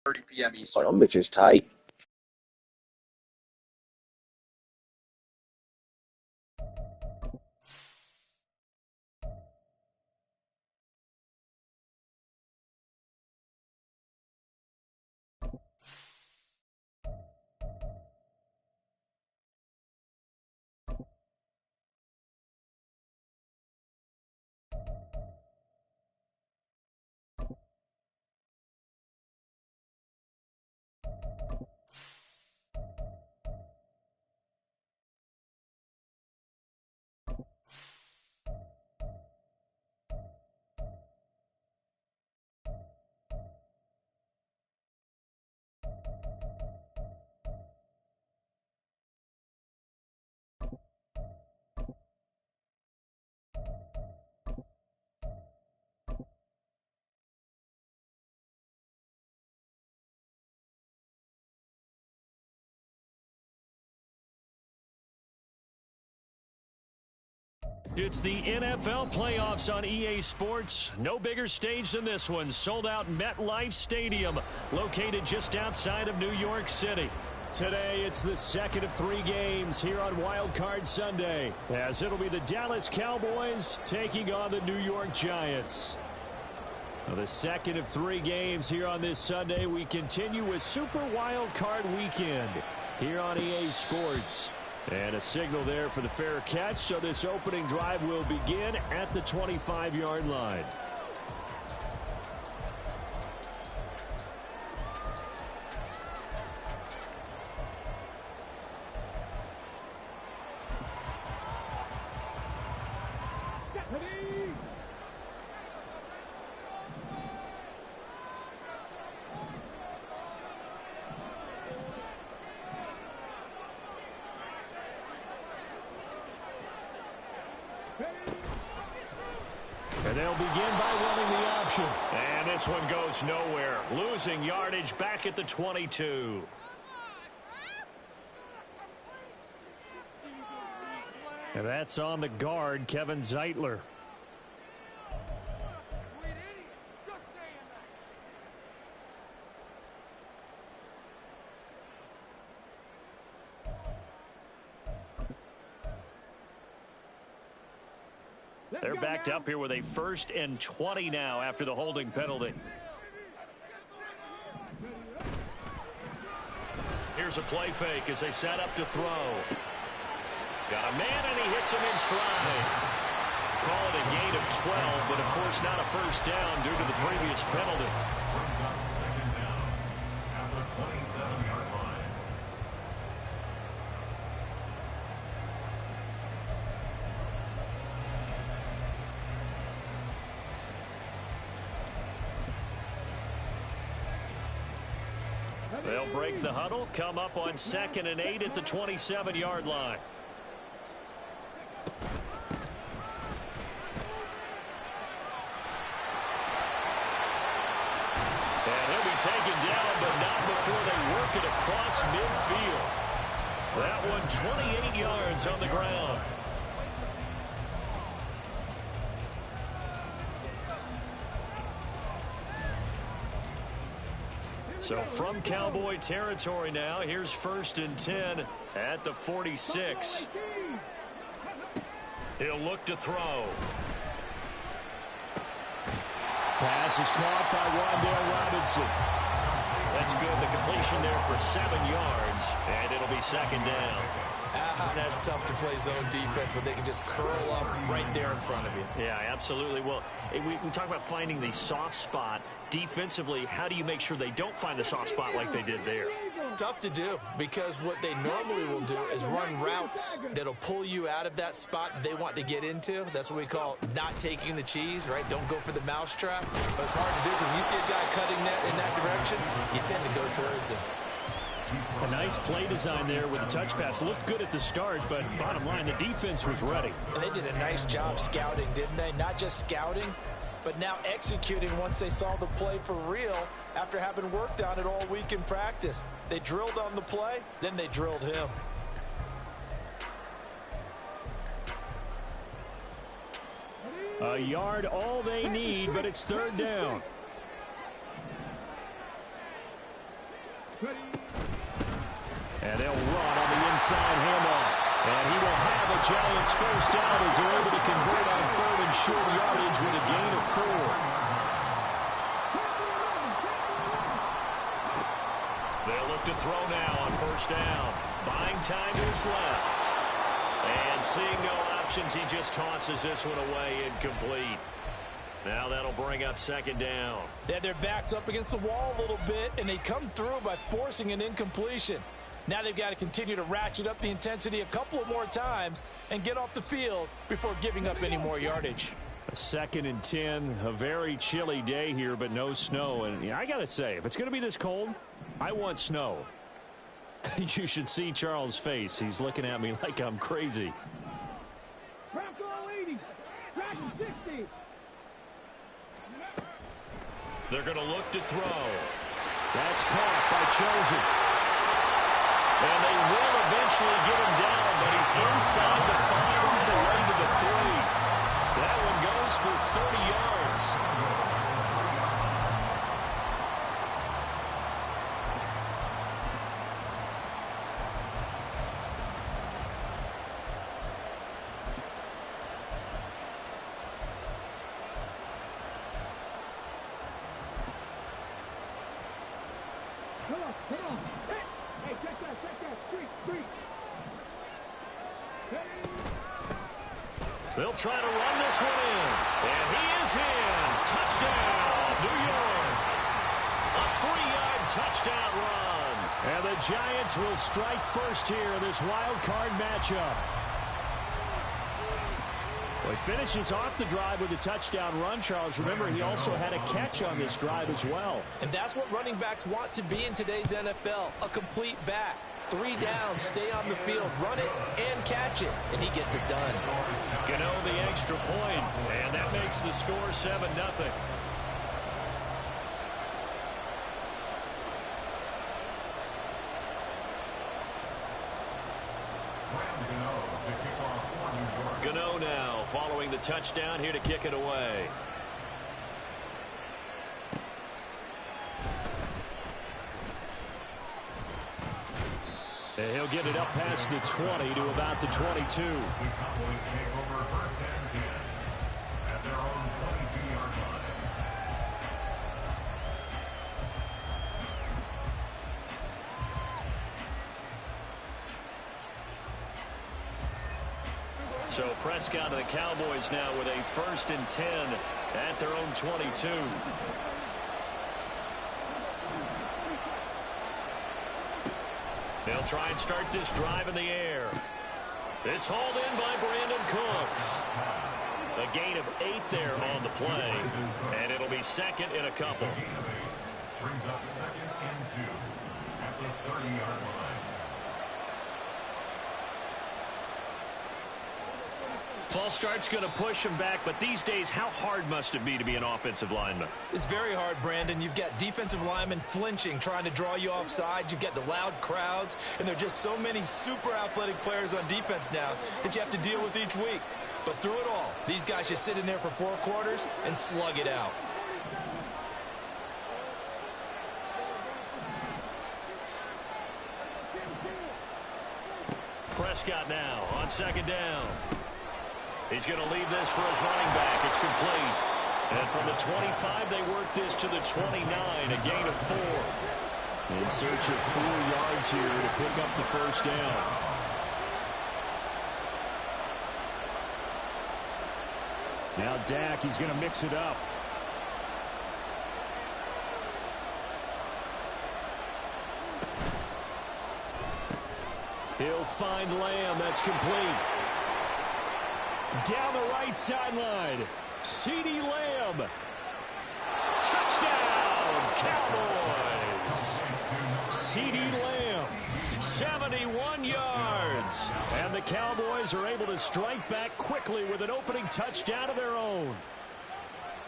30 p.m. Eastern. Oh, them bitches tight. It's the NFL playoffs on EA Sports. No bigger stage than this one. Sold out MetLife Stadium, located just outside of New York City. Today, it's the second of 3 games here on Wild Card Sunday, as it'll be the Dallas Cowboys taking on the New York Giants. Now, the second of 3 games here on this Sunday. We continue with Super Wild Card Weekend here on EA Sports. And a signal there for the fair catch, so this opening drive will begin at the 25-yard line. And they'll begin by running the option. And this one goes nowhere. Losing yardage back at the 22. And that's on the guard, Kevin Zeitler. They're backed up here with a 1st and 20 now after the holding penalty. Here's a play fake as they set up to throw. Got a man, and he hits him in stride. Call it a gain of 12, but of course not a first down due to the previous penalty. They'll break the huddle, come up on 2nd and 8 at the 27-yard line. And he'll be taken down, but not before they work it across midfield. That one 28 yards on the ground. So from Cowboy territory now, here's 1st and 10 at the 46. He'll look to throw. Pass is caught by Wan'Dale Robinson. That's good. The completion there for 7 yards, and it'll be 2nd down. That's tough to play zone defense when they can just curl up right there in front of you. Yeah, absolutely. Well, we talk about finding the soft spot. Defensively, how do you make sure they don't find the soft spot like they did there? Tough to do, because what they normally will do is run routes that'll pull you out of that spot that they want to get into. That's what we call not taking the cheese, right? Don't go for the mousetrap. But it's hard to do because when you see a guy cutting that in that direction, you tend to go towards him. A nice play design there with the touch pass. Looked good at the start, but bottom line, the defense was ready. And they did a nice job scouting, didn't they? Not just scouting, but now executing once they saw the play for real after having worked on it all week in practice. They drilled on the play, then they drilled him. A yard all they need, but it's 3rd down. sign him off. And he will have a Giants first down as they're able to convert on 3rd and short yardage with a gain of 4. They'll look to throw now on 1st down. Buying time to his left. And seeing no options, he just tosses this one away incomplete. Now that'll bring up 2nd down. They had their backs up against the wall a little bit, and they come through by forcing an incompletion. Now they've got to continue to ratchet up the intensity a couple of more times and get off the field before giving up any more yardage. 2nd and 10, a very chilly day here, but no snow. And I got to say, if it's going to be this cold, I want snow. You should see Charles' face. He's looking at me like I'm crazy. They're going to look to throw. That's caught by Chosen. And they will eventually get him down, but he's inside the 5 on the way to the 3. That one goes for 30 yards. They'll try to run this one in. And he is in. Touchdown, New York. A 3-yard touchdown run. And the Giants will strike first here in this wild card matchup. Well, he finishes off the drive with a touchdown run, Charles. Remember, he also had a catch on this drive as well. And that's what running backs want to be in today's NFL, a complete back. 3 down, stay on the field, run it, and catch it. And he gets it done. Gano the extra point, and that makes the score 7-0. Gano now following the touchdown here to kick it away. And he'll get it up past the 20 to about the 22. The Cowboys take over 1st and 10 at their own 22-yard line. So Prescott and the Cowboys now with a 1st and 10 at their own 22. They'll try and start this drive in the air. It's hauled in by Brandon Cooks. A gain of 8 there on the play, and it'll be 2nd and a couple. Brings up 2nd and 2 at the 30-yard line. False start's going to him back, but these days, how hard must it be to be an offensive lineman? It's very hard, Brandon. You've got defensive linemen flinching, trying to draw you offside. You've got the loud crowds, and there are just so many super athletic players on defense now that you have to deal with each week. But through it all, these guys just sit in there for 4 quarters and slug it out. Prescott now on 2nd down. He's going to leave this for his running back. It's complete. And from the 25, they work this to the 29, a gain of 4. In search of 4 yards here to pick up the 1st down. Now Dak, he's going to mix it up. He'll find Lamb. That's complete. Down the right sideline. CeeDee Lamb. Touchdown, Cowboys. CeeDee Lamb, 71 yards. And the Cowboys are able to strike back quickly with an opening touchdown of their own.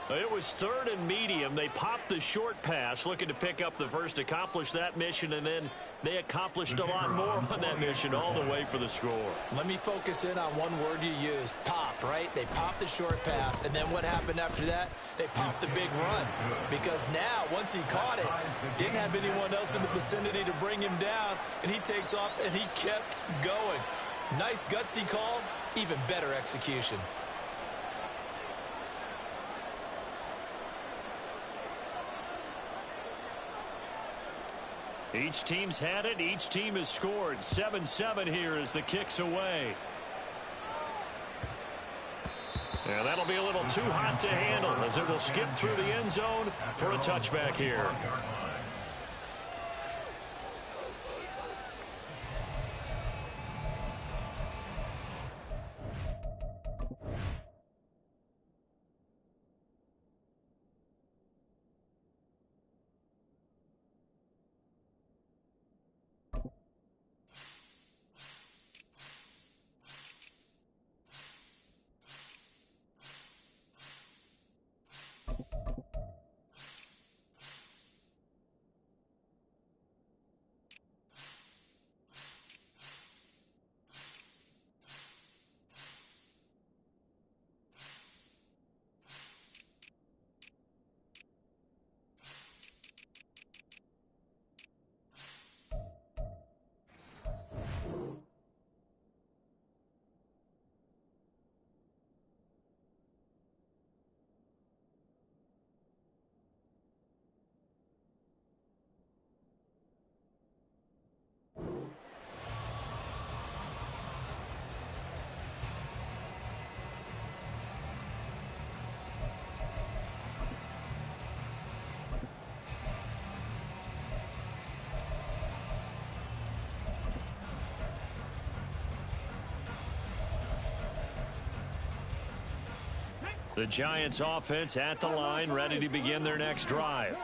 It was 3rd and medium. They popped the short pass, looking to pick up the first, accomplish that mission, and then they accomplished a lot more on that mission all the way for the score. Let me focus in on one word you used, pop, right? They popped the short pass, and then what happened after that? They popped the big run. Because now, once he caught it, didn't have anyone else in the vicinity to bring him down, and he takes off, and he kept going. Nice gutsy call, even better execution. Each team's had it. Each team has scored. 7-7 here as the kick's away. And that'll be a little too hot to handle as it will skip through the end zone for a touchback here. The Giants offense at the line, ready to begin their next drive.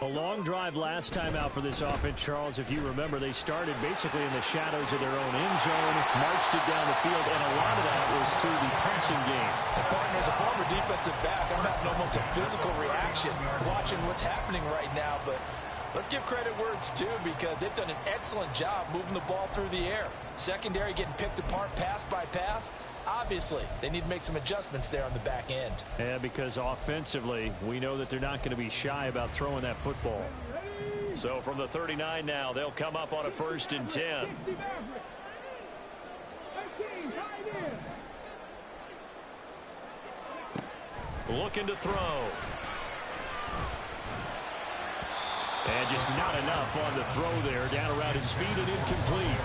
A long drive last time out for this offense, Charles. If you remember, they started basically in the shadows of their own end zone, marched it down the field, and a lot of that was through the passing game. And partner, as a former defensive back, I'm having almost a physical reaction watching what's happening right now, but let's give credit where it's due because they've done an excellent job moving the ball through the air. Secondary getting picked apart pass by pass. Obviously, they need to make some adjustments there on the back end. Yeah, because offensively, we know that they're not going to be shy about throwing that football. So from the 39 now, they'll come up on a 1st and 10. Looking to throw. And just not enough on the throw there. Down around his feet and incomplete.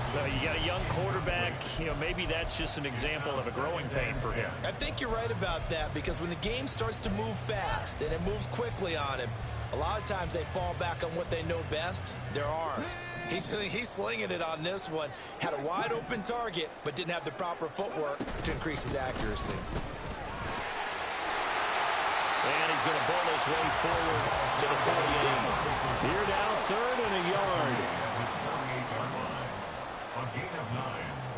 You got a young quarterback, maybe that's just an example of a growing pain for him. I think you're right about that because when the game starts to move fast and it moves quickly on him, a lot of times they fall back on what they know best, their arm. He's slinging it on this one. Had a wide open target, but didn't have the proper footwork to increase his accuracy. And he's going to bowl his way forward to the 48. Here now, 3rd and a yard. A gain of 9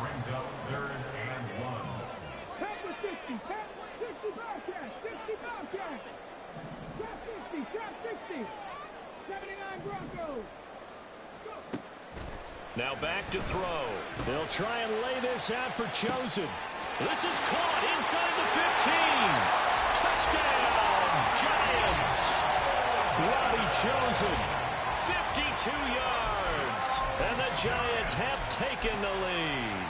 brings up 3rd and 1. Tap the 60, tap 60 Bobcat, 60 Bobcat. Tap 60, tap 60. 79 Broncos. Go. Now back to throw. They'll try and lay this out for Chosen. This is caught inside the 15. Touchdown, Giants. Robbie Chosen, 52 yards. And the Giants have taken the lead.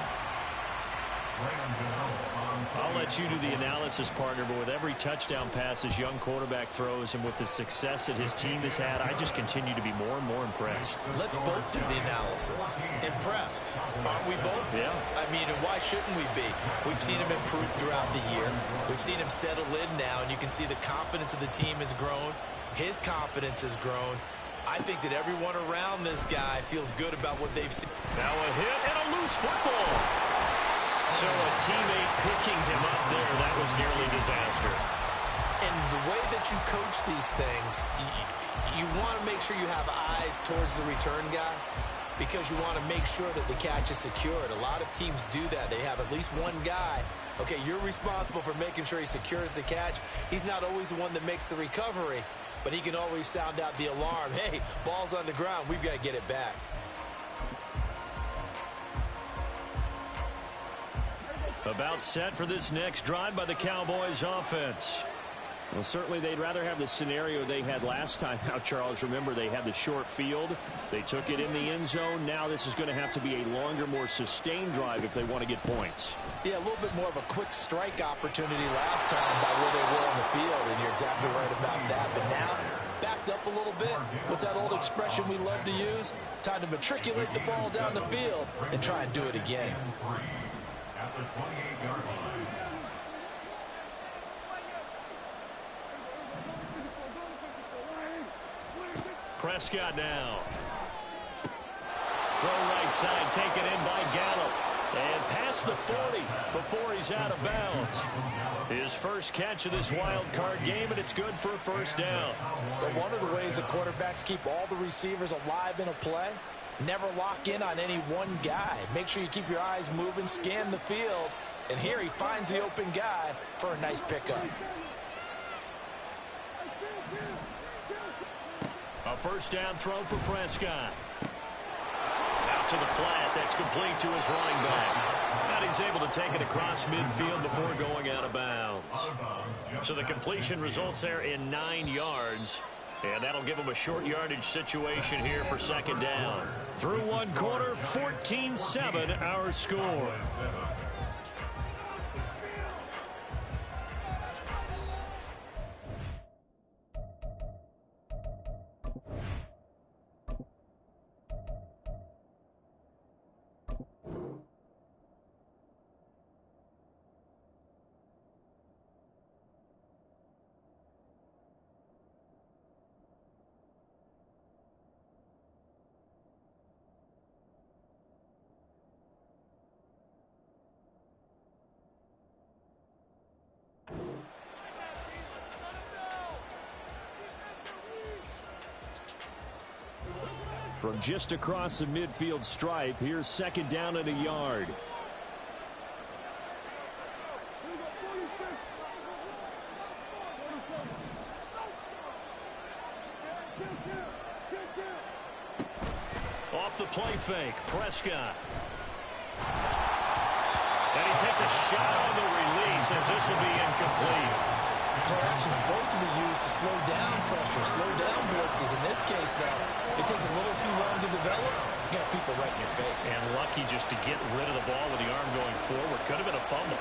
I'll let you do the analysis, partner, but with every touchdown pass his young quarterback throws and with the success that his team has had, I just continue to be more and more impressed. Let's both do the analysis. Impressed. Aren't we both? Yeah. I mean, why shouldn't we be? We've seen him improve throughout the year. We've seen him settle in now, and you can see the confidence of the team has grown. His confidence has grown. I think that everyone around this guy feels good about what they've seen. Now a hit and a loose football. So a teammate picking him up there, that was nearly disaster. And the way that you coach these things, you want to make sure you have eyes towards the return guy because you want to make sure that the catch is secured. A lot of teams do that. They have at least one guy. Okay, you're responsible for making sure he secures the catch. He's not always the one that makes the recovery, but he can always sound out the alarm. Hey, ball's on the ground. We've got to get it back. About set for this next drive by the Cowboys offense. Well, certainly they'd rather have the scenario they had last time out, Charles. Remember, they had the short field. They took it in the end zone. Now this is going to have to be a longer, more sustained drive if they want to get points. Yeah, a little bit more of a quick strike opportunity last time by where they were on the field, and you're exactly right about that. But now, backed up a little bit. What's that old expression we love to use? Time to matriculate the ball down the field and try and do it again. At the 28-yard line. Prescott now. Throw right side, taken in by Gallup. And past the 40 before he's out of bounds. His first catch of this wild card game, and it's good for a first down. But one of the ways the quarterbacks keep all the receivers alive in a play, never lock in on any one guy. Make sure you keep your eyes moving, scan the field. And here he finds the open guy for a nice pickup. A first down throw for Prescott. Out to the flat. That's complete to his running back. And he's able to take it across midfield before going out of bounds. So the completion results there in 9 yards. And that'll give him a short yardage situation here for second down. Through one quarter, 14-7 our score. From just across the midfield stripe, here's second down and a yard. Off the play fake, Prescott. And he takes a shot on the release as this will be incomplete. Play action is supposed to be used to slow down pressure, slow down blitzes. In this case, though, if it takes a little too long to develop, you got people right in your face. And lucky just to get rid of the ball with the arm going forward. Could have been a fumble.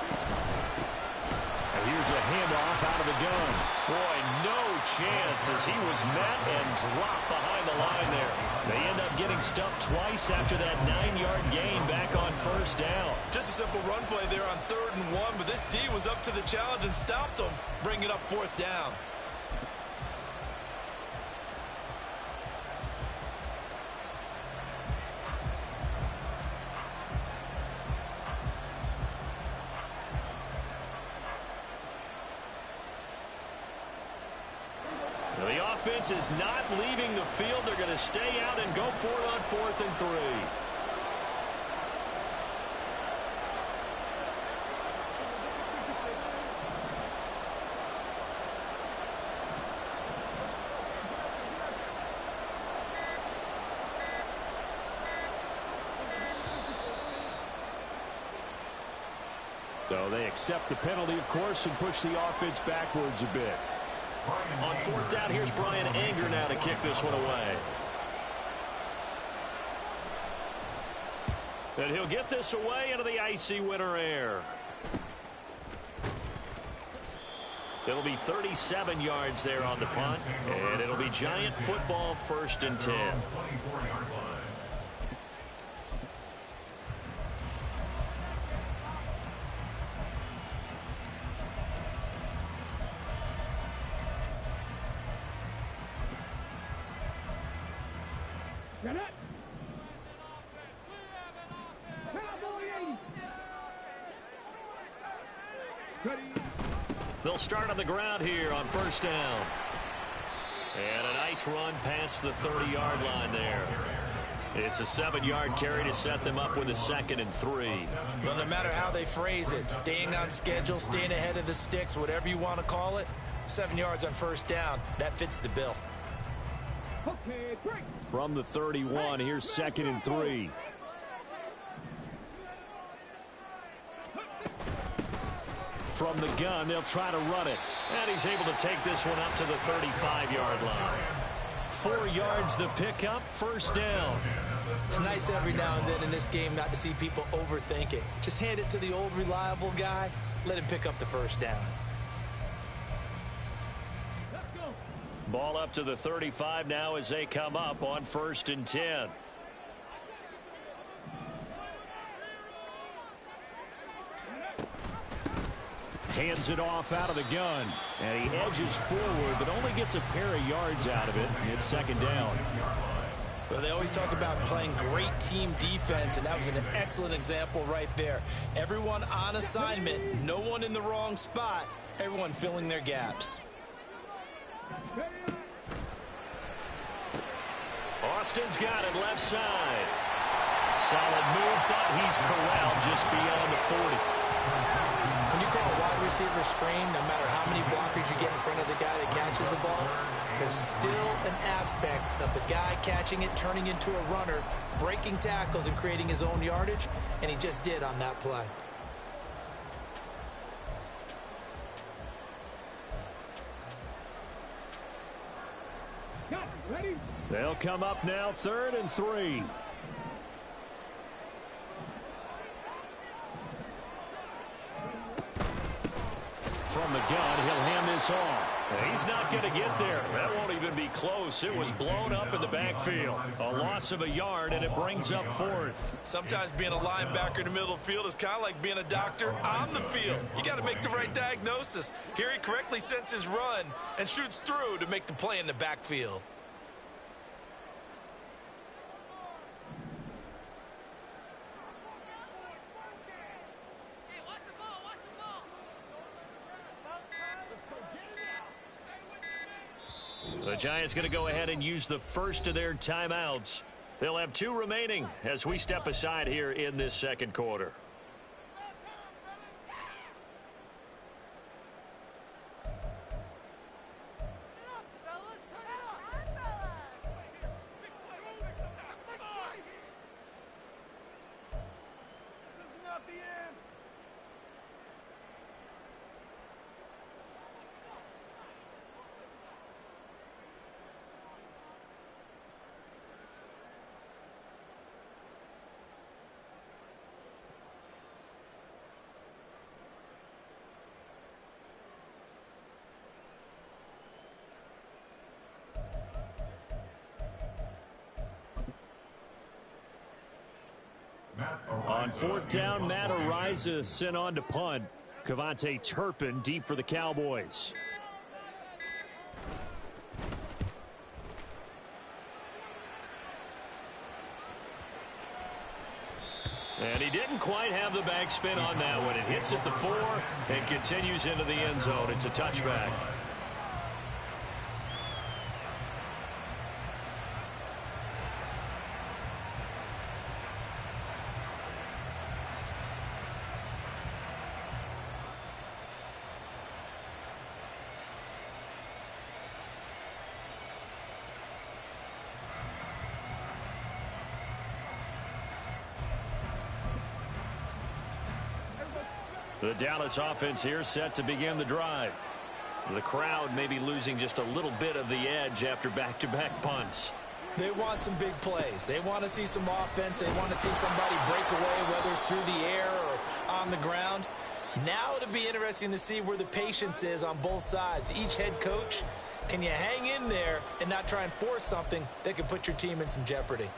And here's a handoff out of the gun. Boy, no chance as he was met and dropped behind the line there. They end up getting stuffed twice after that 9-yard gain back on first down. Just a simple run play there on 3rd and 1, but this D was up to the challenge and stopped them, bringing up 4th down. The offense is not leaving the field. They're going to stay out and go for it on 4th and 3. So they accept the penalty, of course, and push the offense backwards a bit. On 4th down, here's Brian Anger now to kick this one away. And he'll get this away into the icy winter air. It'll be 37 yards there on the punt, and it'll be Giant football 1st and 10. They'll start on the ground here on 1st down. And a nice run past the 30-yard line there. It's a 7-yard carry to set them up with a 2nd and 3. Well, no matter how they phrase it, staying on schedule, staying ahead of the sticks, whatever you want to call it, 7 yards on first down, that fits the bill. Okay, break. From the 31, here's 2nd and 3. From the gun, they'll try to run it. And he's able to take this one up to the 35-yard line. 4 yards the pickup, first down. It's nice every now and then in this game not to see people overthink it. Just hand it to the old reliable guy. Let him pick up the first down. Let's go. Ball up to the 35 now as they come up on 1st and 10. Hands it off out of the gun. And he edges forward, but only gets a pair of yards out of it. It's 2nd down. Well, they always talk about playing great team defense, and that was an excellent example right there. Everyone on assignment, no one in the wrong spot, everyone filling their gaps. Austin's got it left side. Solid move, but he's corralled just beyond the 40. When you call a wide receiver screen, no matter how many blockers you get in front of the guy that catches the ball, there's still an aspect of the guy catching it, turning into a runner, breaking tackles and creating his own yardage, and he just did on that play. Got it. Ready? They'll come up now, 3rd and 3. From the gun, he'll hand this off. He's not going to get there. That won't even be close. It was blown up in the backfield. A loss of a yard, and it brings up 4th. Sometimes being a linebacker in the middle of the field is kind of like being a doctor on the field. You got to make the right diagnosis. Here he correctly sets his run and shoots through to make the play in the backfield. The Giants going to go ahead and use the first of their timeouts. They'll have 2 remaining as we step aside here in this 2nd quarter. On 4th down, Matt Ariza sent on to punt. Cavante Turpin deep for the Cowboys. And he didn't quite have the backspin on that one. It hits at the 4 and continues into the end zone. It's a touchback. The Dallas offense here set to begin the drive. The crowd may be losing just a little bit of the edge after back-to-back punts. They want some big plays. They want to see some offense. They want to see somebody break away, whether it's through the air or on the ground. Now it'll be interesting to see where the patience is on both sides. Each head coach, can you hang in there and not try and force something that could put your team in some jeopardy?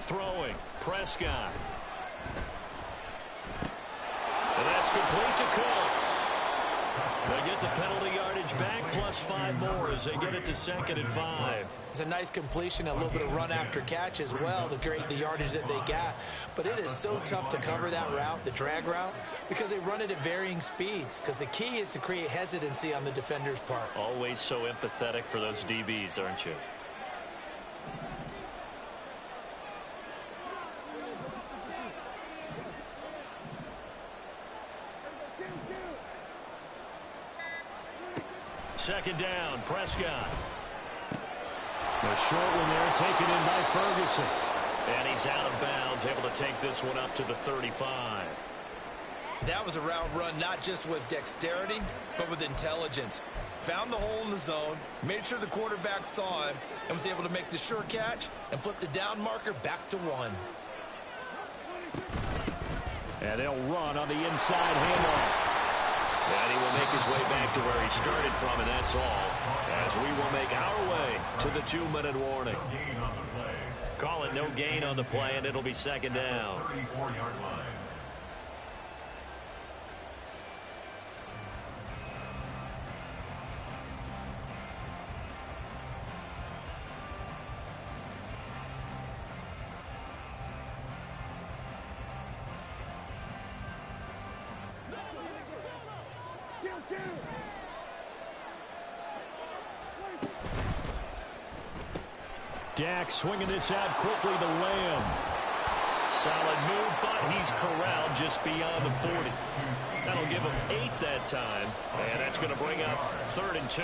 Throwing, Prescott. And that's complete to Cooks. They get the penalty yardage back, plus 5 more as they get it to 2nd and 5. It's a nice completion, a little bit of run after catch as well to create the yardage that they got. But it is so tough to cover that route, the drag route, because they run it at varying speeds. Because the key is to create hesitancy on the defender's part. Always so empathetic for those DBs, aren't you? Second down, Prescott. The short one there taken in by Ferguson. And he's out of bounds, able to take this one up to the 35. That was a route run not just with dexterity, but with intelligence. Found the hole in the zone, made sure the quarterback saw him, and was able to make the sure catch and flip the down marker back to 1. And they'll run on the inside handoff. And he will make his way back to where he started from, and that's all. As we will make our way to the 2-minute warning. Call it no gain on the play, and it'll be 2nd down. 34-yard line. Dak swinging this out quickly to Lamb. Solid move, but he's corralled just beyond the 40. That'll give him 8 that time, and that's going to bring up 3rd and 2.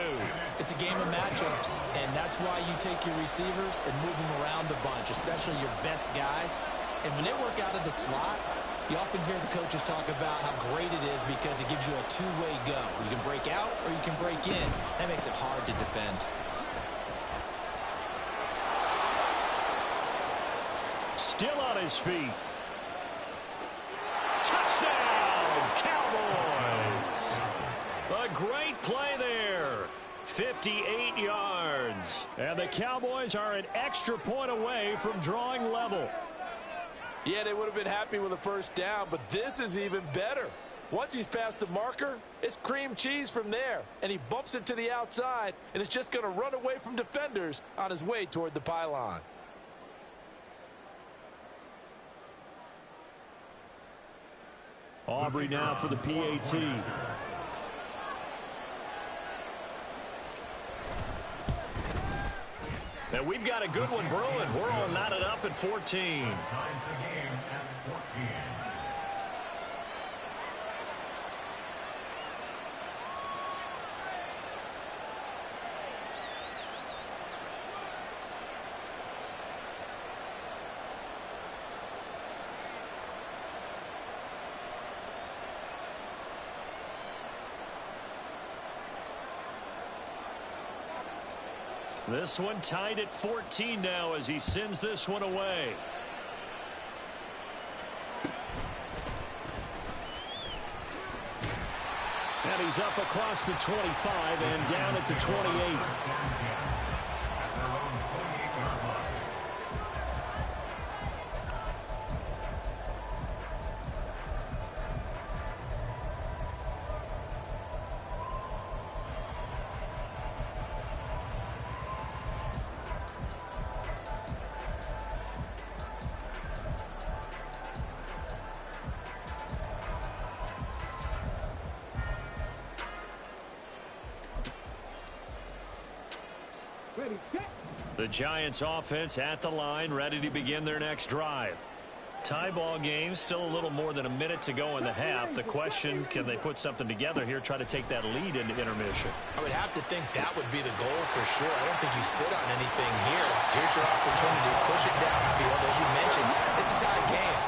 It's a game of matchups, and that's why you take your receivers and move them around a bunch, especially your best guys. And when they work out of the slot, you often hear the coaches talk about how great it is because it gives you a two-way go. You can break out or you can break in. That makes it hard to defend. Still on his feet. Touchdown, Cowboys! A great play there. 58 yards. And the Cowboys are an extra point away from drawing level. Yeah, they would have been happy with a first down, but this is even better. Once he's past the marker, it's cream cheese from there. And he bumps it to the outside, and it's just going to run away from defenders on his way toward the pylon. Aubrey now for the PAT. And we've got a good one brewing. We're all knotted up at 14. Ties the game at 14. This one tied at 14 now as he sends this one away. And he's up across the 25 and down at the 28. The Giants offense at the line, ready to begin their next drive. Tie ball game, still a little more than a minute to go in the half. The question, can they put something together here, try to take that lead into intermission? I would have to think that would be the goal for sure. I don't think you sit on anything here. Here's your opportunity. Push it downfield. As you mentioned, it's a tie game.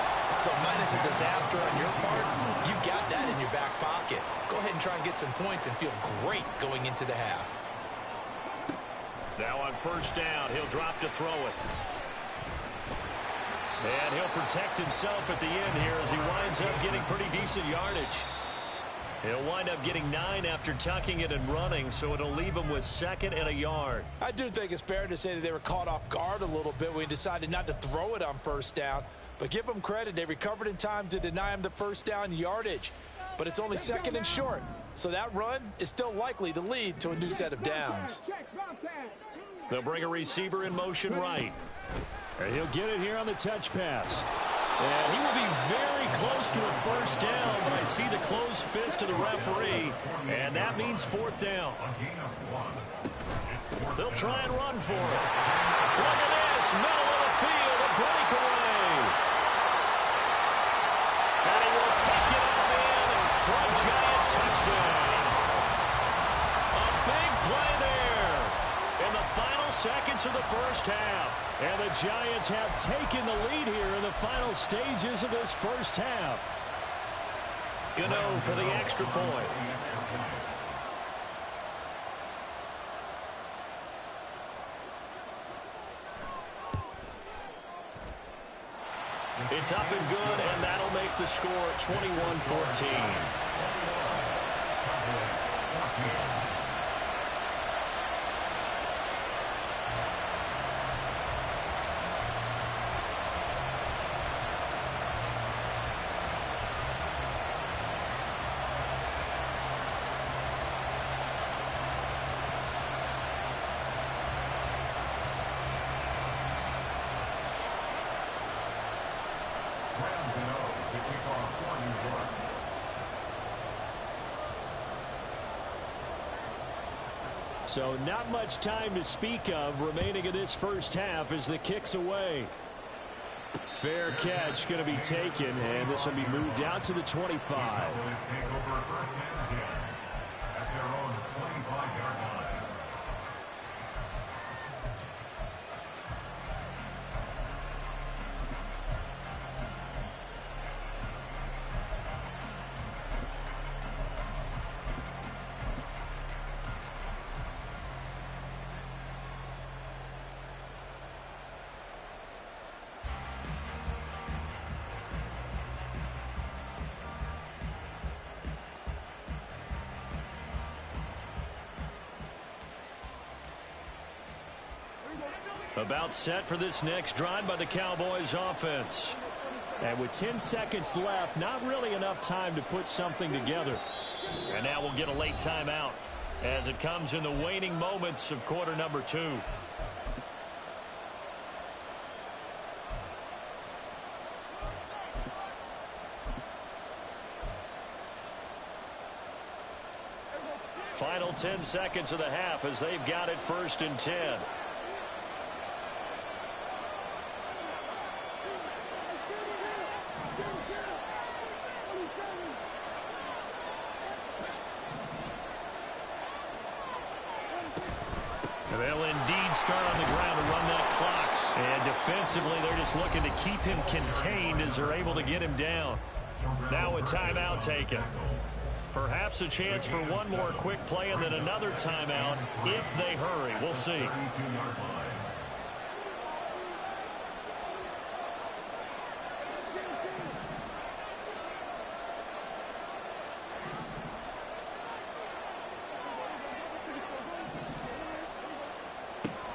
So minus a disaster on your part, you've got that in your back pocket. Go ahead and try and get some points and feel great going into the half. Now on first down, he'll drop to throw it. And he'll protect himself at the end here as he winds up getting pretty decent yardage. He'll wind up getting 9 after tucking it and running, so it'll leave him with 2nd and a yard. I do think it's fair to say that they were caught off guard a little bit when he decided not to throw it on first down. But give them credit, they recovered in time to deny him the first down yardage. But it's only 2nd and short. So that run is still likely to lead to a new set of downs. They'll bring a receiver in motion right. And he'll get it here on the touch pass. And he will be very close to a first down, but I see the closed fist of the referee, and that means fourth down. They'll try and run for it. Look at this, middle of the field, a breakaway. And he will take it up in for a giant touchdown. A big play there in the final seconds of the first half. And the Giants have taken the lead here in the final stages of this first half. Gano for the extra point. It's up and good, and that'll make the score 21-14. So not much time to speak of remaining in this first half as the kick's away. Fair catch going to be taken, and this will be moved out to the 25. About set for this next drive by the Cowboys offense. And with 10 seconds left, not really enough time to put something together. And now we'll get a late timeout as it comes in the waning moments of quarter number 2. Final 10 seconds of the half as they've got it 1st and 10. They'll indeed start on the ground to run that clock. And defensively, they're just looking to keep him contained as they're able to get him down. Now a timeout taken. Perhaps a chance for one more quick play and then another timeout if they hurry. We'll see.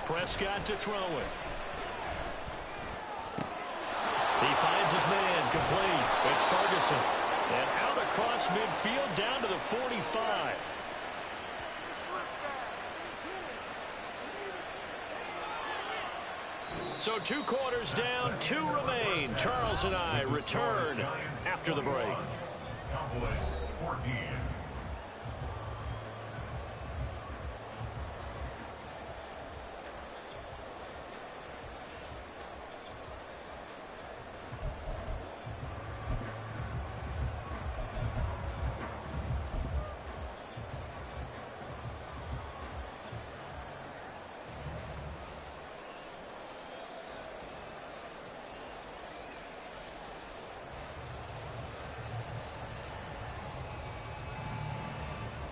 Prescott to throw it. He finds his man complete. It's Ferguson. And out across midfield down to the 45. So 2 quarters down, 2 remain. Charles and I return after the break. Cowboys 14.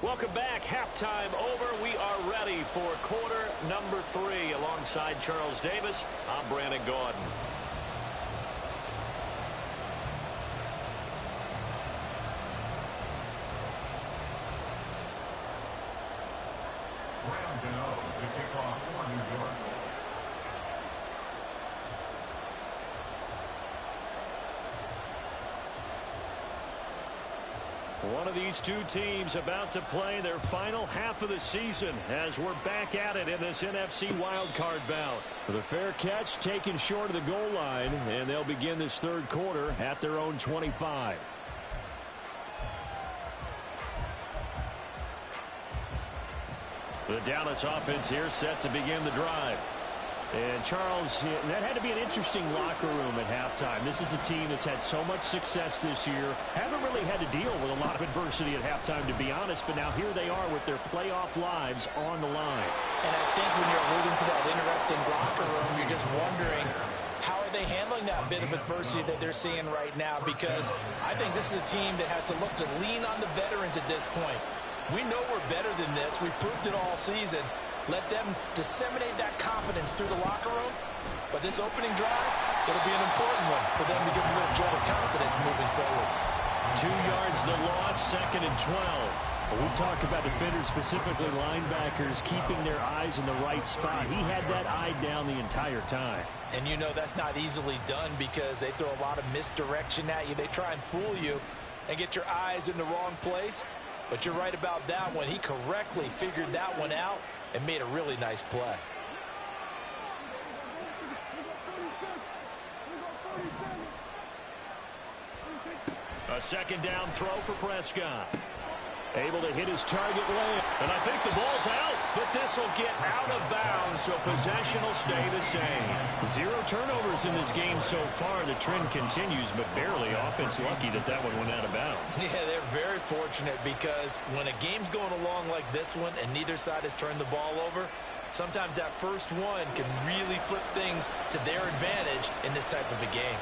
Welcome back. Halftime over. We are ready for quarter number 3. Alongside Charles Davis, I'm Brandon Gordon. To kick off for New York. One of these two teams about to play their final half of the season as we're back at it in this NFC wildcard bout. The fair catch taken short of the goal line, and they'll begin this third quarter at their own 25. The Dallas offense here set to begin the drive. And Charles, that had to be an interesting locker room at halftime. This is a team that's had so much success this year. Haven't really had to deal with a lot of adversity at halftime, to be honest. But now here they are with their playoff lives on the line. And I think when you're alluding to that interesting locker room, you're just wondering, how are they handling that bit of adversity that they're seeing right now? Because I think this is a team that has to look to lean on the veterans at this point. We know we're better than this. We've proved it all season. Let them disseminate that confidence through the locker room. But this opening drive, it'll be an important one for them to give a little jolt of confidence moving forward. 2 yards the loss, 2nd and 12. We talk about defenders, specifically linebackers, keeping their eyes in the right spot. He had that eye down the entire time. And you know that's not easily done because they throw a lot of misdirection at you. They try and fool you and get your eyes in the wrong place. But you're right about that one. He correctly figured that one out and made a really nice play. A second down throw for Prescott. Able to hit his target lane. And I think the ball's out, but this will get out of bounds, so possession will stay the same. 0 turnovers in this game so far. The trend continues, but barely. Offense lucky that that one went out of bounds. Yeah, they're very fortunate because when a game's going along like this one and neither side has turned the ball over, sometimes that first one can really flip things to their advantage in this type of a game.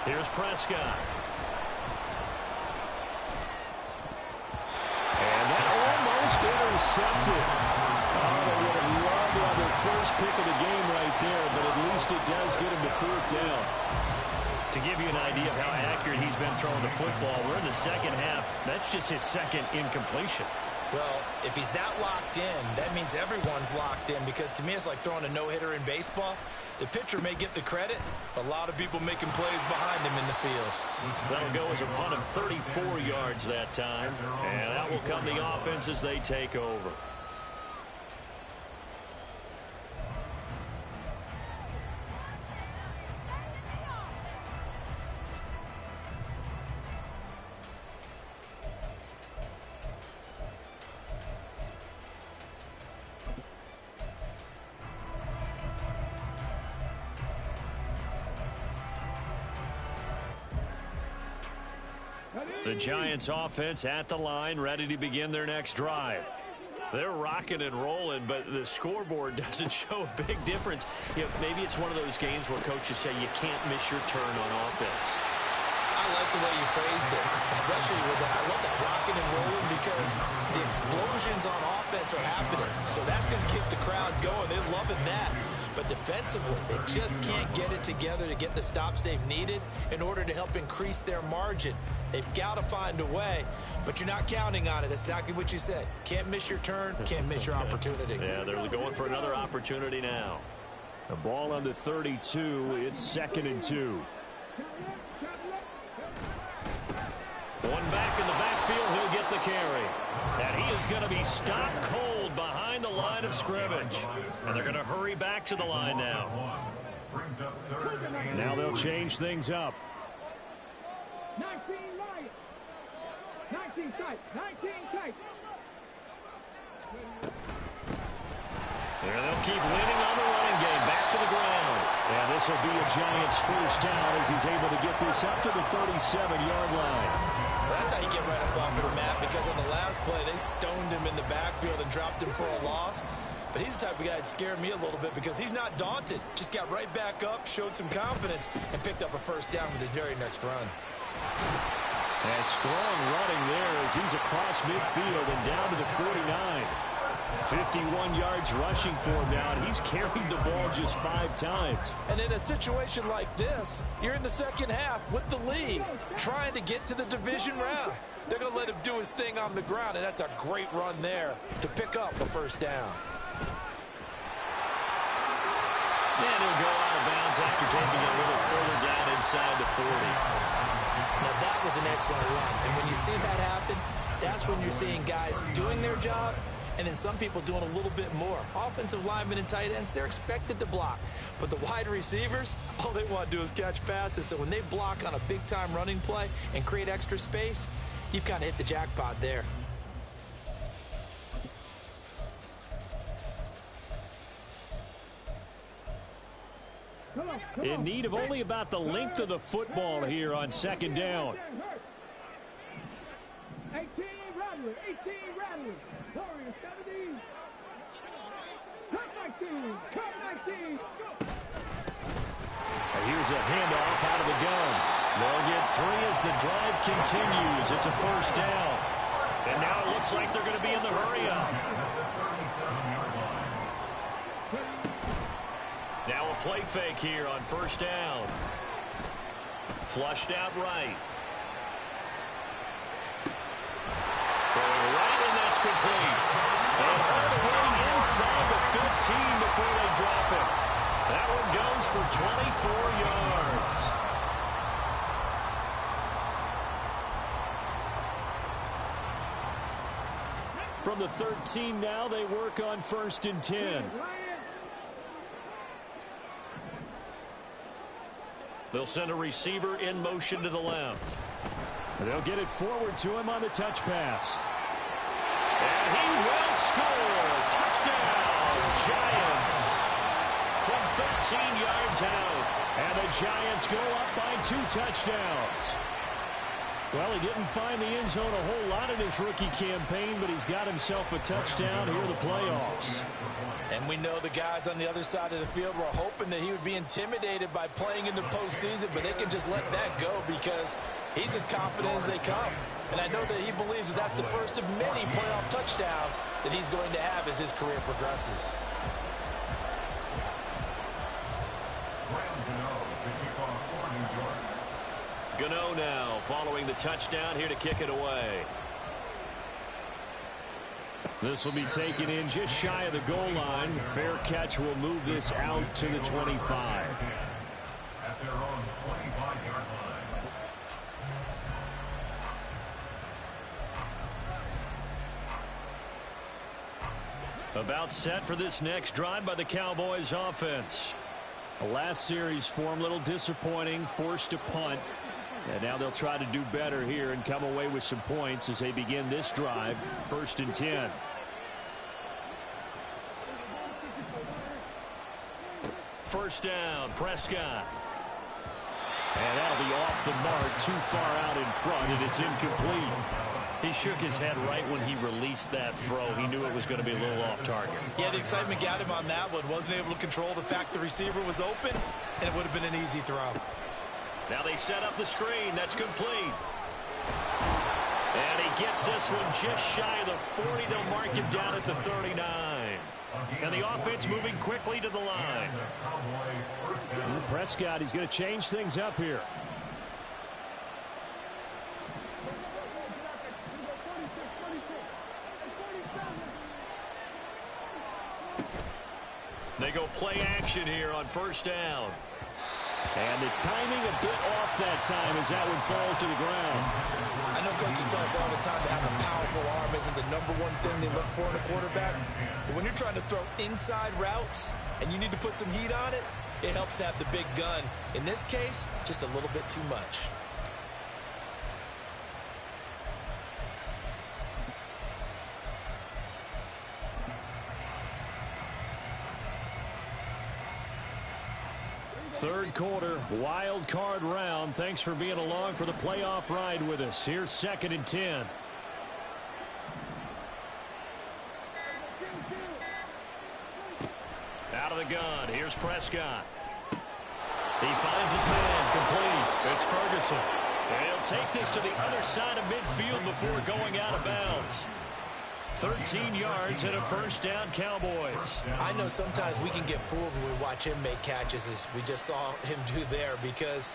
Here's Prescott. And that almost intercepted. Oh, they would have loved to have their first pick of the game right there, but at least it does get him to 4th down. To give you an idea of how accurate he's been throwing the football, we're in the second half. That's just his second incompletion. Well, if he's that locked in, that means everyone's locked in, because to me it's like throwing a no-hitter in baseball. The pitcher may get the credit, but a lot of people making plays behind him in the field. That'll go as a punt of 34 yards that time, and out will come the offense as they take over. The Giants offense at the line, ready to begin their next drive. They're rocking and rolling, but the scoreboard doesn't show a big difference. You know, maybe it's one of those games where coaches say you can't miss your turn on offense. I like the way you phrased it, especially with that. I love that rocking and rolling because the explosions on offense are happening. So that's going to keep the crowd going. They're loving that. But defensively, they just can't get it together to get the stops they've needed in order to help increase their margin. They've got to find a way, but you're not counting on it. That's exactly what you said. Can't miss your turn, can't miss your opportunity. Yeah, they're going for another opportunity now. The ball on the 32. It's 2nd and 2. One back in the backfield, he'll get the carry. And he is going to be stopped cold behind the line of scrimmage. And they're going to hurry back to the line now. Now they'll change things up. 19 Lions. 19 tight. 19 tight. There they'll keep leaning on the running game. Back to the ground. And this will be a Giants first down as he's able to get this up to the 37-yard line. That's how you get right up off of the mat, because on the last play, they stoned him in the backfield and dropped him for a loss. But he's the type of guy that scared me a little bit because he's not daunted. Just got right back up, showed some confidence, and picked up a first down with his very next run. And strong running there as he's across midfield and down to the 49. 51 yards rushing for him now, and he's carried the ball just 5 times. And in a situation like this, you're in the second half with the lead, trying to get to the division round. They're going to let him do his thing on the ground, and that's a great run there to pick up the first down. And he'll go out of bounds after taking it a little further down inside the 40. Now, that was an excellent run. And when you see that happen, that's when you're seeing guys doing their job and then some people doing a little bit more. Offensive linemen and tight ends, they're expected to block. But the wide receivers, all they want to do is catch passes. So when they block on a big-time running play and create extra space, you've kind of hit the jackpot there. In need of only about the length of the football here on second down. 18 Rattler, 18 Rattler. Warriors 70. Cut 19, cut 19. Here's a handoff out of the gun. They'll get 3 as the drive continues. It's a first down. And now it looks like they're going to be in the hurry-up. Now a play fake here on first down. Flushed out right. Throwing right, and that's complete. And all the way inside the 15 before they drop it. That one goes for 24 yards. From the 13 now, they work on 1st and 10. They'll send a receiver in motion to the left. They'll get it forward to him on the touch pass. And he will score. Touchdown, Giants. From 13 yards out. And the Giants go up by 2 touchdowns. Well, he didn't find the end zone a whole lot in his rookie campaign, but he's got himself a touchdown here in the playoffs. And we know the guys on the other side of the field were hoping that he would be intimidated by playing in the postseason, but they can just let that go because he's as confident as they come. And I know that he believes that that's the first of many playoff touchdowns that he's going to have as his career progresses. Gano now following the touchdown here to kick it away. This will be taken in just shy of the goal line. Fair catch will move this out to the 25. At their own 25-yard line. About set for this next drive by the Cowboys offense. The last series for them, a little disappointing, forced to punt. And now they'll try to do better here and come away with some points as they begin this drive, 1st and 10. First down, Prescott. And that'll be off the mark, too far out in front, and it's incomplete. He shook his head right when he released that throw. He knew it was going to be a little off target. Yeah, the excitement got him on that one. Wasn't able to control the fact the receiver was open, and it would have been an easy throw. Now they set up the screen. That's complete. And he gets this one just shy of the 40. They'll mark him down at the 39. And the offense moving quickly to the line. Prescott, he's going to change things up here. They go play action here on first down. And the timing a bit off that time as that one falls to the ground. I know coaches tell us all the time that having a powerful arm isn't the #1 thing they look for in a quarterback. But when you're trying to throw inside routes and you need to put some heat on it, it helps to have the big gun. In this case, just a little bit too much. Third quarter, wild card round. Thanks for being along for the playoff ride with us. Here's 2nd and 10. Out of the gun. Here's Prescott. He finds his man complete. It's Ferguson. And he'll take this to the other side of midfield before going out of bounds. 13 yards and a first down, Cowboys. I know sometimes we can get fooled when we watch him make catches, as we just saw him do there, because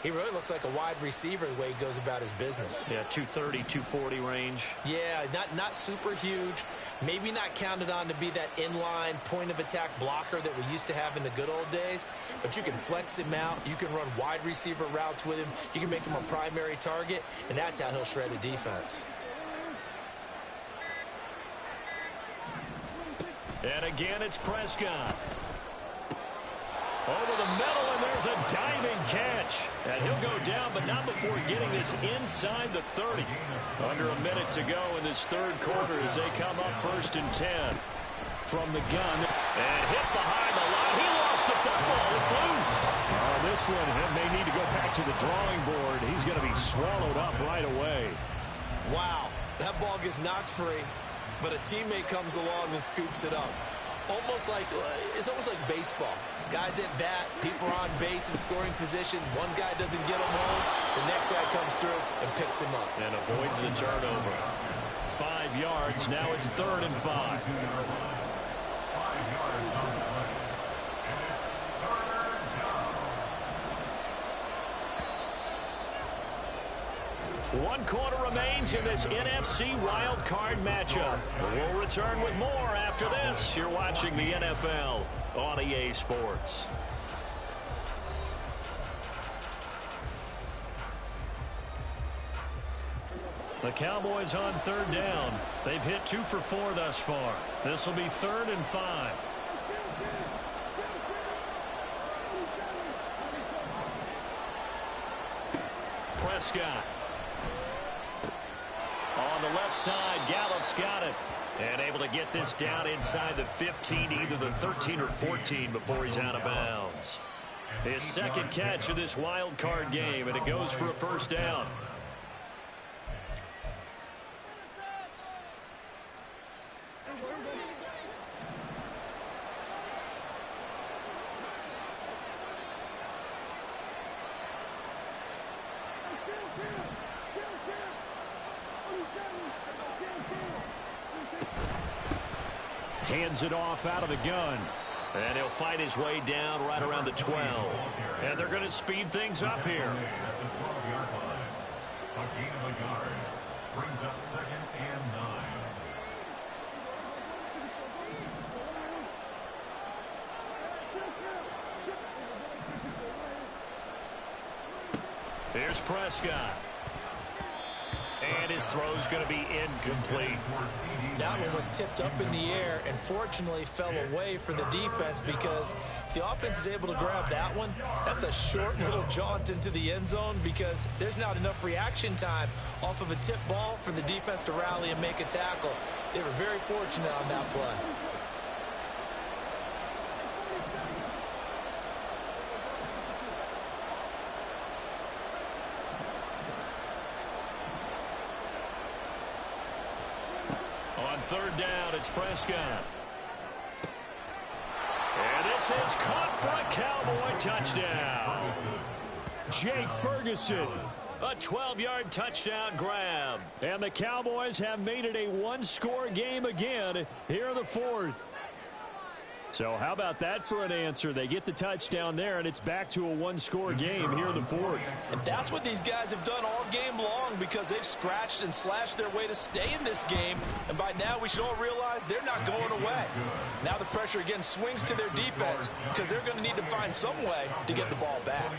he really looks like a wide receiver the way he goes about his business. Yeah, 230, 240 range. Yeah, not super huge. Maybe not counted on to be that inline point-of-attack blocker that we used to have in the good old days. But you can flex him out. You can run wide receiver routes with him. You can make him a primary target, and that's how he'll shred a defense. And again, it's Prescott. Over the middle, and there's a diving catch. And he'll go down, but not before getting this inside the 30. Under a minute to go in this third quarter as they come up 1st and 10. From the gun, and hit behind the line. He lost the football. It's loose. This one may need to go back to the drawing board. He's going to be swallowed up right away. Wow, that ball gets knocked free, but a teammate comes along and scoops it up. It's almost like baseball. Guys at bat, people are on base in scoring position. One guy doesn't get him home. The next guy comes through and picks him up. And avoids the turnover. 5 yards. Now it's 3rd and 5. 5 yards on the play. And it's 3rd down. 1 quarter remains in this NFC wild card matchup. We'll return with more after this. You're watching the NFL on EA Sports. The Cowboys on 3rd down. They've hit 2 for 4 thus far. This will be 3rd and 5. Prescott. On the left side, Gallup's got it. And able to get this down inside the 15, either the 13 or 14 before he's out of bounds. His second catch of this wild card game, and it goes for a first down. Hands it off out of the gun. And he'll fight his way down right around the 12. And they're going to speed things up here. At the 12-yard line. A gain of a yard. Brings up 2nd and 9. Here's Prescott. And his throw's going to be incomplete. That one was tipped up in the air and fortunately fell away for the defense, because if the offense is able to grab that one, that's a short little jaunt into the end zone, because there's not enough reaction time off of a tip ball for the defense to rally and make a tackle. They were very fortunate on that play. On 3rd down, it's Prescott. And this is caught for a Cowboy touchdown. Jake Ferguson. A 12-yard touchdown grab. And the Cowboys have made it a 1-score game again here in the 4th. So how about that for an answer? They get the touchdown there, and it's back to a 1-score game here in the 4th. And that's what these guys have done all game long, because they've scratched and slashed their way to stay in this game. And by now, we should all realize they're not going away. Now the pressure again swings to their defense, because they're going to need to find some way to get the ball back.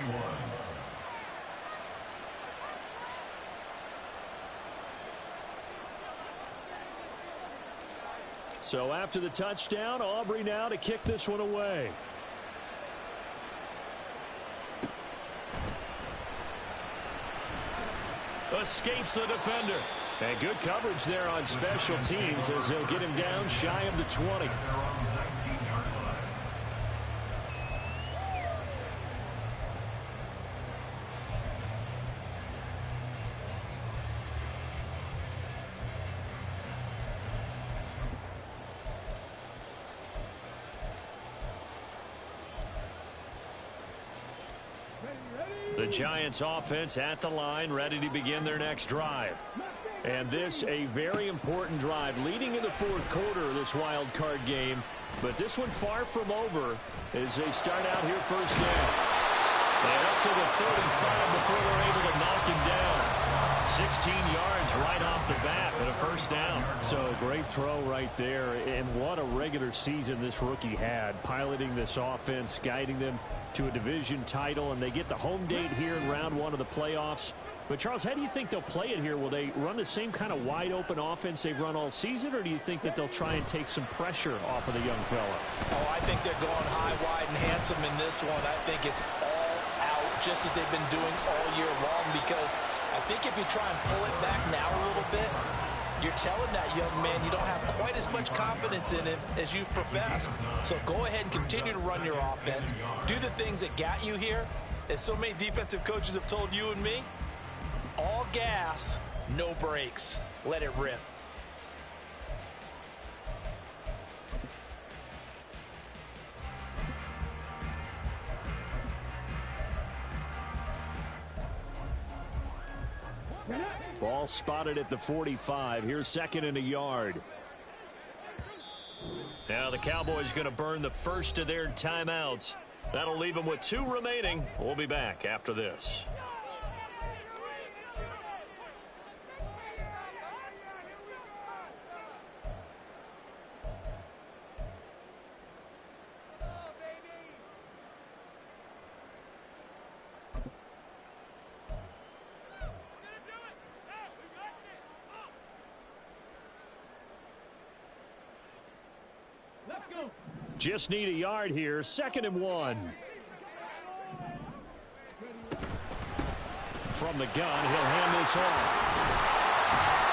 So after the touchdown, Aubrey now to kick this one away. Escapes the defender. And good coverage there on special teams as they'll get him down shy of the 20. The Giants offense at the line, ready to begin their next drive. And this a very important drive leading in the fourth quarter of this wild card game. But this one far from over as they start out here first down. And up to the 35 before they're able to knock him down. 16 yards right off the bat and a first down. So great throw right there. And what a regular season this rookie had. Piloting this offense, guiding them to a division title. And they get the home date here in round one of the playoffs. But, Charles, how do you think they'll play it here? Will they run the same kind of wide-open offense they've run all season, or do you think that they'll try and take some pressure off of the young fella? Oh, I think they're going high, wide, and handsome in this one. I think it's all out, just as they've been doing all year long, because I think if you try and pull it back now a little bit, you're telling that young man you don't have quite as much confidence in him as you've professed. So go ahead and continue to run your offense. Do the things that got you here. As so many defensive coaches have told you and me, all gas, no brakes. Let it rip. Ball spotted at the 45. Here's second and a yard. Now the Cowboys going to burn the first of their timeouts. That'll leave them with 2 remaining. We'll be back after this. Just need a yard here. Second and 1. From the gun, he'll hand this off.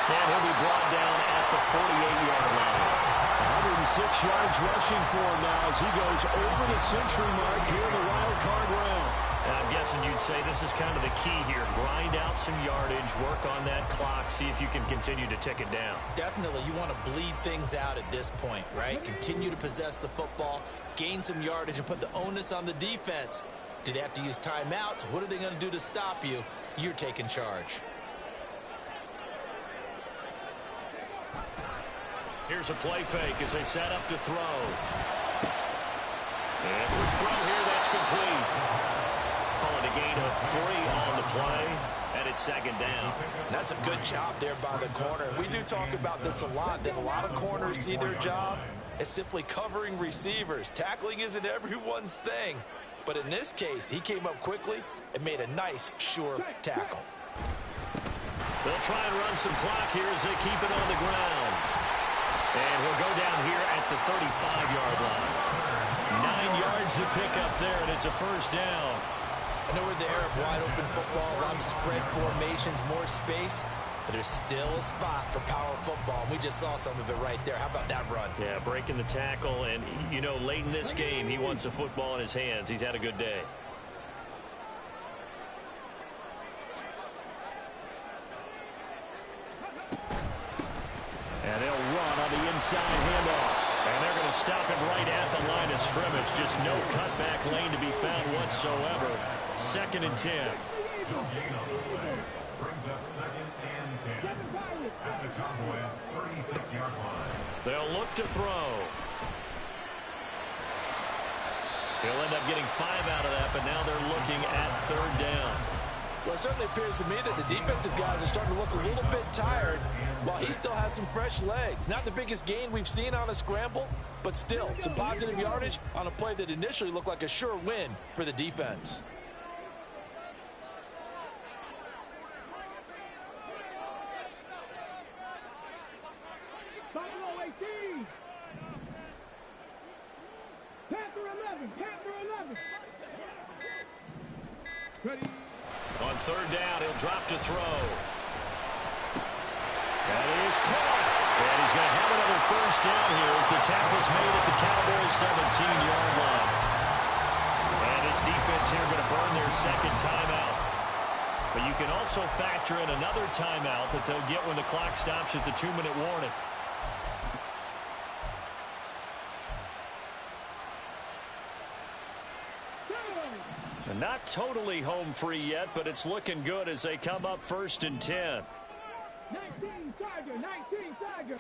And he'll be brought down at the 48-yard line. 106 yards rushing for him now as he goes over the century mark here in the wild card round. I'm guessing you'd say this is kind of the key here. Grind out some yardage, work on that clock, see if you can continue to tick it down. Definitely, you want to bleed things out at this point, right? Continue to possess the football, gain some yardage, and put the onus on the defense. Do they have to use timeouts? What are they going to do to stop you? You're taking charge. Here's a play fake as they set up to throw. And quick throw here, that's complete. Calling a gain of 3 on the play, and it's second down. That's a good job there by the corner. We do talk about this a lot, that a lot of corners see their job as simply covering receivers. Tackling isn't everyone's thing. But in this case, he came up quickly and made a nice, sure tackle. They'll try and run some clock here as they keep it on the ground. And he'll go down here at the 35-yard line. 9 yards to pick up there, and it's a first down. I know we're in the era of wide-open football, a lot of spread formations, more space, but there's still a spot for power football. And we just saw some of it right there. How about that run? Yeah, breaking the tackle, and, you know, late in this game, he wants the football in his hands. He's had a good day. And they'll run on the inside handoff. And they're going to stop it right at the line of scrimmage. Just no cutback lane to be found whatsoever. Second and 10. No gain on the play. Brings up second and 10 at the Cowboys' 36-yard line. They'll look to throw. He'll end up getting 5 out of that, but now they're looking at third down. Well, it certainly appears to me that the defensive guys are starting to look a little bit tired while he still has some fresh legs. Not the biggest gain we've seen on a scramble, but still some positive yardage on a play that initially looked like a sure win for the defense. Buffalo 18. Panther 11. Panther 11. Ready. On third down, he'll drop to throw. And he is caught. And he's going to have another first down here as the tackle's made at the Cowboys' 17-yard line. And this defense here going to burn their second timeout. But you can also factor in another timeout that they'll get when the clock stops at the 2-minute warning. And not totally home free yet, but it's looking good as they come up first and 10. 19 Tiger, 19 Tiger.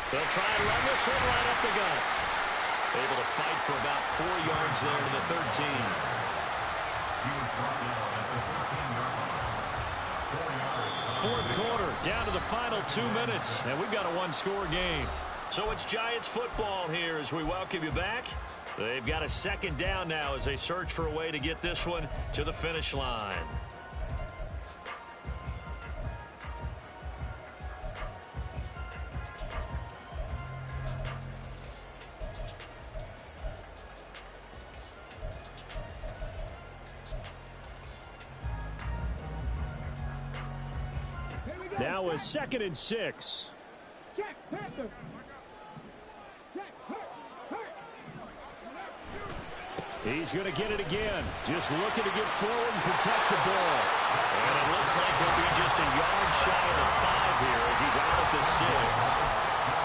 They'll try and run this one right up the gut. Able to fight for about 4 yards there to the 13. He was brought down at the 13-yard line. 4 yards. Fourth quarter, down to the final 2 minutes, and we've got a one-score game. So it's Giants football here as we welcome you back. They've got a second down now as they search for a way to get this one to the finish line. Now a 2nd and 6. Check, Panther. Check, hurt. He's going to get it again. Just looking to get forward and protect the ball. And it looks like he'll be just a yard shy of the 5 here as he's out at the 6.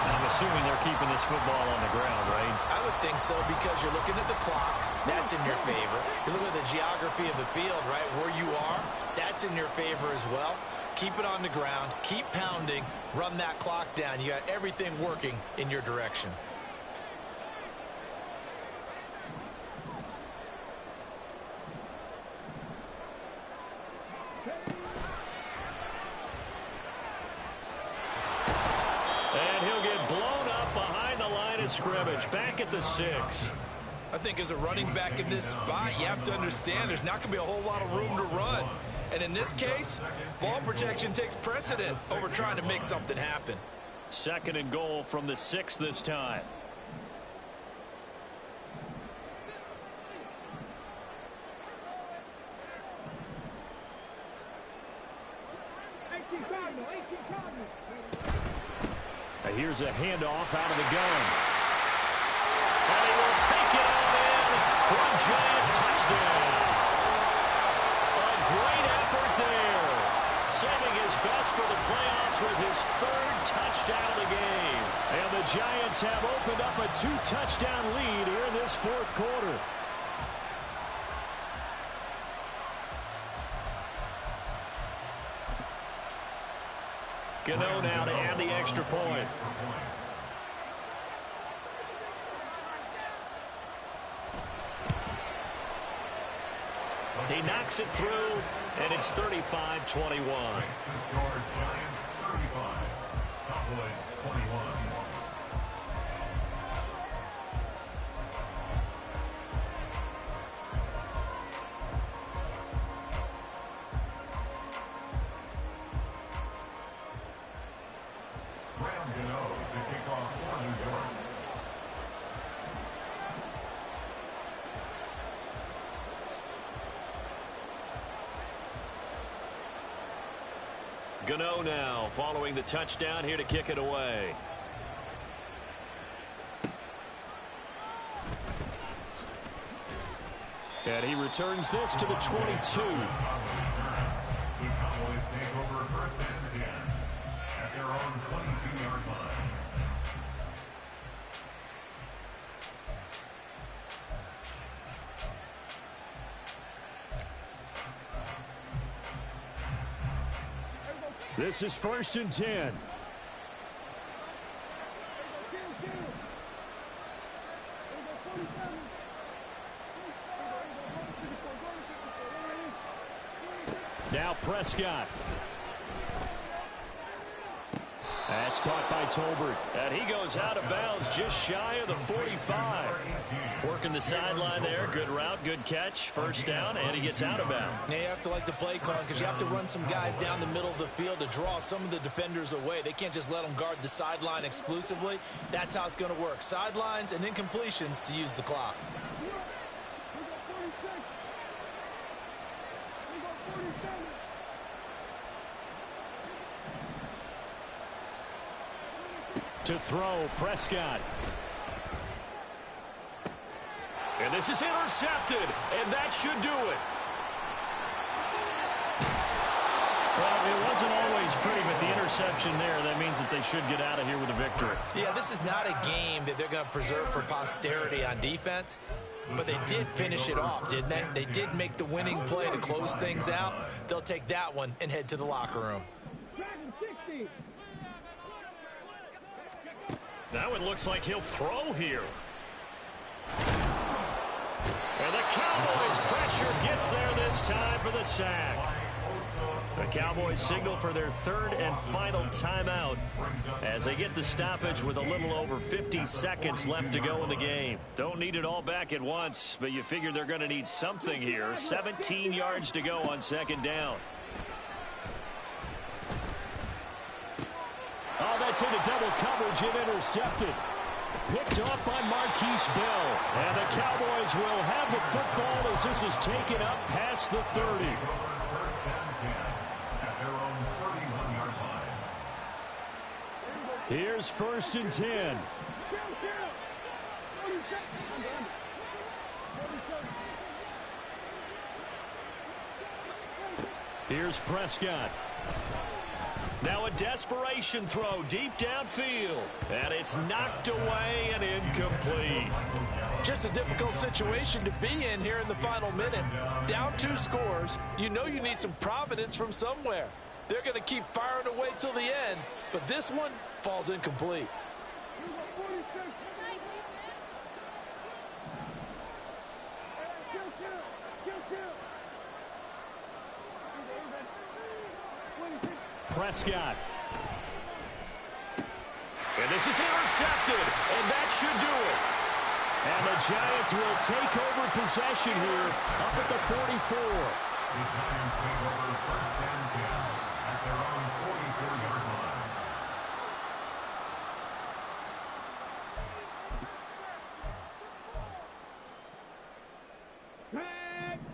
I'm assuming they're keeping this football on the ground, right? I would think so because you're looking at the clock. That's in your favor. You look at the geography of the field, right, where you are. That's in your favor as well. Keep it on the ground. Keep pounding. Run that clock down. You got everything working in your direction. And he'll get blown up behind the line of scrimmage. Back at the 6. I think as a running back in this spot, you have to understand there's not going to be a whole lot of room to run. And in this case, ball protection takes precedent over trying to make something happen. 2nd and goal from the 6 this time. Here's a handoff out of the gun. And he will take it all in for a Giant touchdown. A great effort there. Saving his best for the playoffs with his 3rd touchdown of the game. And the Giants have opened up a 2-touchdown lead here in this 4th quarter. Gano now to add the extra point. He knocks it through, and it's 35-21. Giants 35, Cowboys 21. Gano now following the touchdown here to kick it away. And he returns this to the 22. The Cowboys take over 1st and 10 at their own 22-yard line. This is 1st and 10. Now Prescott. That's caught by Tolbert. And he goes out of bounds just shy of the 45. Working the sideline there. Good route, good catch. 1st down, and he gets out of bounds. Now you have to like the play call because you have to run some guys down the middle of the field to draw some of the defenders away. They can't just let them guard the sideline exclusively. That's how it's going to work. Sidelines and incompletions to use the clock. To throw, Prescott. And this is intercepted, and that should do it. Well, it wasn't always pretty, but the interception there, that means that they should get out of here with a victory. Yeah, this is not a game that they're going to preserve for posterity on defense, but they did finish it off, didn't they? They did make the winning play to close things out. They'll take that one and head to the locker room. Now it looks like he'll throw here. And the Cowboys' pressure gets there this time for the sack. The Cowboys signal for their third and final timeout as they get the stoppage with a little over 50 seconds left to go in the game. Don't need it all back at once, but you figure they're going to need something here. 17 yards to go on second down. Oh, that's into double coverage and intercepted. Picked off by Marquise Bell. And the Cowboys will have the football as this is taken up past the 30. Here's 1st and 10. Here's Prescott. Now a desperation throw deep downfield. And it's knocked away and incomplete. Just a difficult situation to be in here in the final minute. Down 2 scores. You know you need some providence from somewhere. They're going to keep firing away till the end. But this one falls incomplete. Prescott. And this is intercepted, and that should do it. And the Giants will take over possession here up at the 44. The Giants take over 1st and 10 at their own 44-yard line.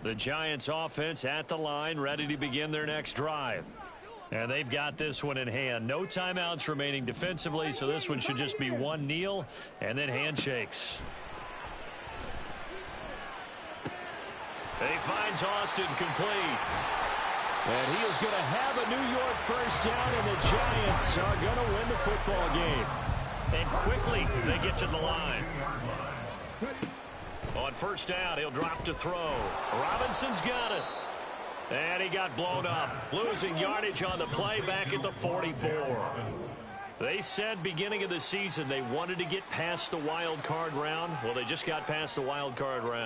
The Giants offense at the line, ready to begin their next drive. And they've got this one in hand. No timeouts remaining defensively, so this one should just be one kneel and then handshakes. He finds Austin complete. And he is going to have a New York 1st down, and the Giants are going to win the football game. And quickly they get to the line. On 1st down, he'll drop to throw. Robinson's got it. And he got blown up, losing yardage on the play back at the 44. They said beginning of the season they wanted to get past the wild card round. Well, they just got past the wild card round.